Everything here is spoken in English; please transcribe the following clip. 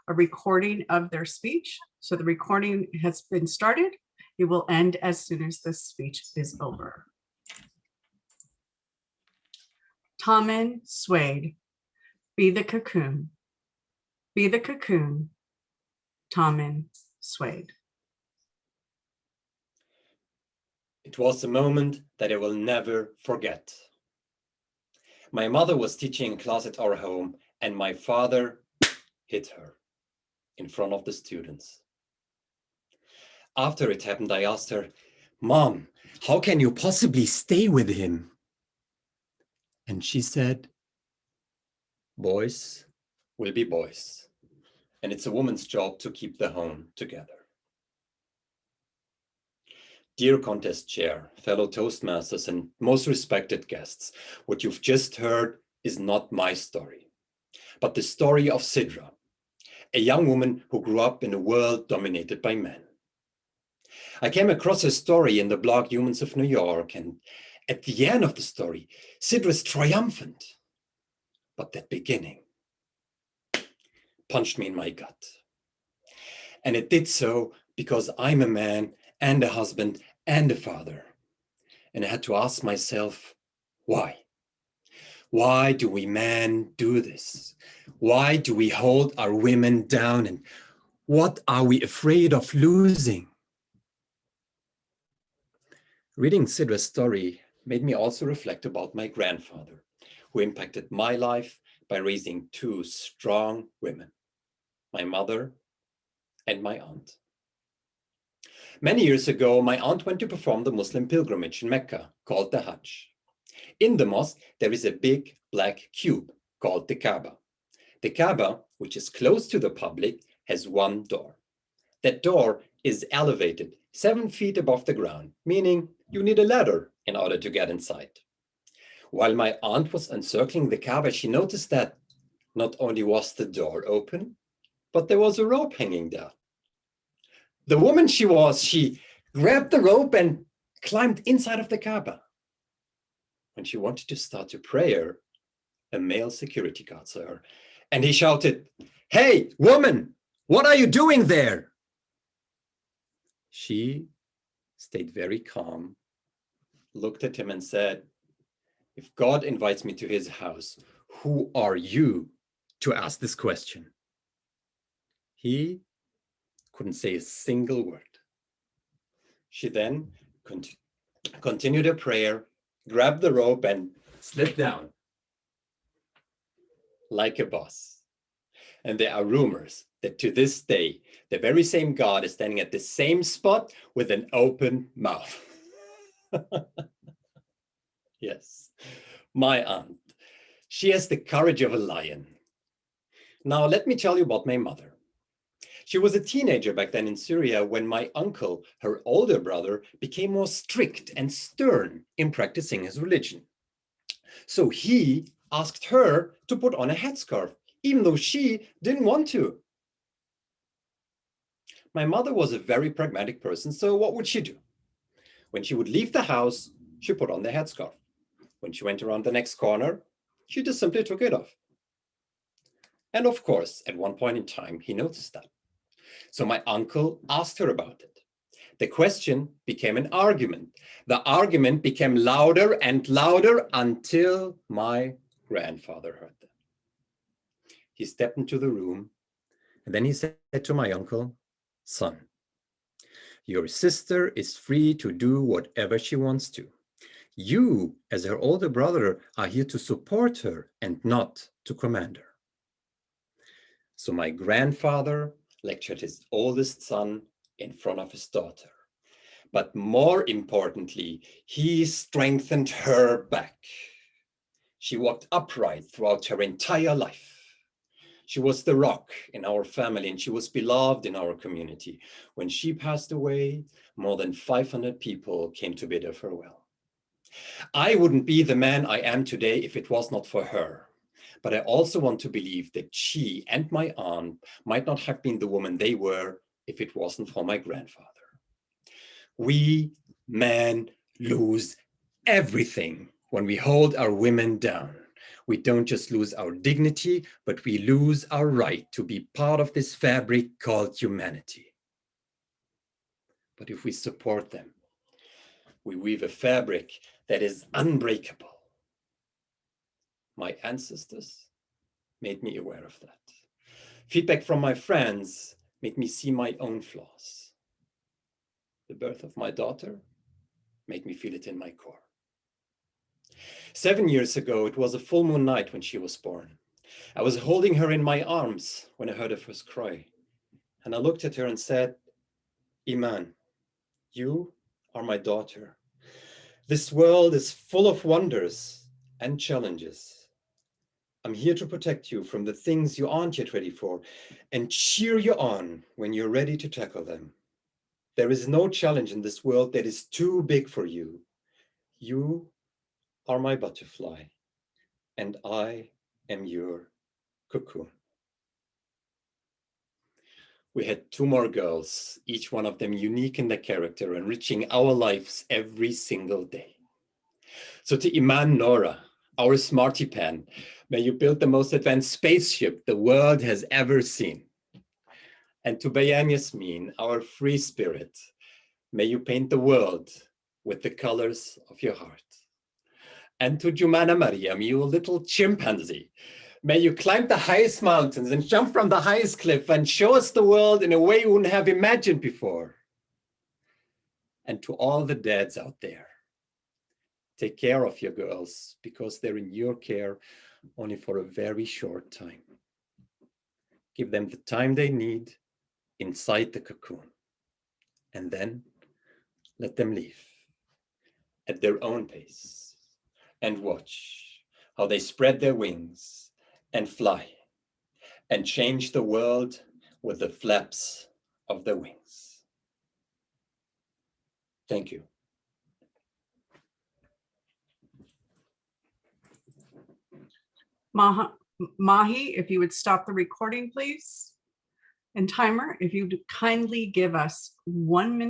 a recording of their speech. So the recording has been started. It will end as soon as the speech is over. Tommen swayed. Be the cocoon. Be the cocoon. Tommen swayed. It was a moment that I will never forget. My mother was teaching a class at our home, and my father hit her in front of the students. After it happened, I asked her, "Mom, how can you possibly stay with him?" And she said, "Boys will be boys, and it's a woman's job to keep the home together." Dear contest chair, fellow Toastmasters, and most respected guests, what you've just heard is not my story, but the story of Sidra, a young woman who grew up in a world dominated by men. I came across her story in the blog Humans of New York, and at the end of the story, Sidra is triumphant. But that beginning punched me in my gut. And it did so because I'm a man and a husband and a father. And I had to ask myself, why? Why do we men do this? Why do we hold our women down? And what are we afraid of losing? Reading Sidra's story made me also reflect about my grandfather, who impacted my life by raising two strong women, my mother and my aunt. Many years ago, my aunt went to perform the Muslim pilgrimage in Mecca called the Hajj. In the mosque, there is a big black cube called the Kaaba. The Kaaba, which is closed to the public, has one door. That door is elevated 7 feet above the ground, meaning you need a ladder in order to get inside. While my aunt was encircling the Kaaba, she noticed that not only was the door open, but there was a rope hanging there. The woman she grabbed the rope and climbed inside of the Kaaba. When she wanted to start a prayer, a male security guard saw her, and he shouted, "Hey, woman, what are you doing there?" She stayed very calm, looked at him and said, "If God invites me to his house, who are you to ask this question?" He couldn't say a single word. She then continued her prayer, grabbed the rope and slid down like a boss. And there are rumors that to this day, the very same God is standing at the same spot with an open mouth. Yes, my aunt. She has the courage of a lion. Now, let me tell you about my mother. She was a teenager back then in Syria when my uncle, her older brother, became more strict and stern in practicing his religion. So he asked her to put on a headscarf, even though she didn't want to. My mother was a very pragmatic person, so what would she do? When she would leave the house, she put on the headscarf. When she went around the next corner, she just simply took it off. And of course, at one point in time, he noticed that. So my uncle asked her about it. The question became an argument. The argument became louder and louder until my grandfather heard them. He stepped into the room and then he said to my uncle, "Son, your sister is free to do whatever she wants to. You, as her older brother, are here to support her and not to command her." So my grandfather lectured his oldest son in front of his daughter. But more importantly, he strengthened her back. She walked upright throughout her entire life. She was the rock in our family and she was beloved in our community. When she passed away, more than 500 people came to bid her farewell. I wouldn't be the man I am today if it was not for her. But I also want to believe that she and my aunt might not have been the woman they were if it wasn't for my grandfather. We men lose everything when we hold our women down. We don't just lose our dignity, but we lose our right to be part of this fabric called humanity. But if we support them, we weave a fabric that is unbreakable. My ancestors made me aware of that. Feedback from my friends made me see my own flaws. The birth of my daughter made me feel it in my core. 7 years ago, it was a full moon night when she was born. I was holding her in my arms when I heard her first cry. And I looked at her and said, Iman, you are my daughter. This world is full of wonders and challenges. I'm here to protect you from the things you aren't yet ready for and cheer you on when you're ready to tackle them. There is no challenge in this world that is too big for you. You are my butterfly, and I am your cocoon. We had 2 more girls, each one of them unique in their character, enriching our lives every single day. So to Iman Nora, our smarty pan, may you build the most advanced spaceship the world has ever seen. And to Bayan Yasmin, our free spirit, may you paint the world with the colors of your heart. And to Jumana Mariam, you little chimpanzee, may you climb the highest mountains and jump from the highest cliff and show us the world in a way you wouldn't have imagined before. And to all the dads out there, take care of your girls because they're in your care only for a very short time. Give them the time they need inside the cocoon, and then let them leave at their own pace and watch how they spread their wings and fly and change the world with the flaps of their wings. Thank you. Mahi, if you would stop the recording, please. And timer, if you'd kindly give us 1 minute.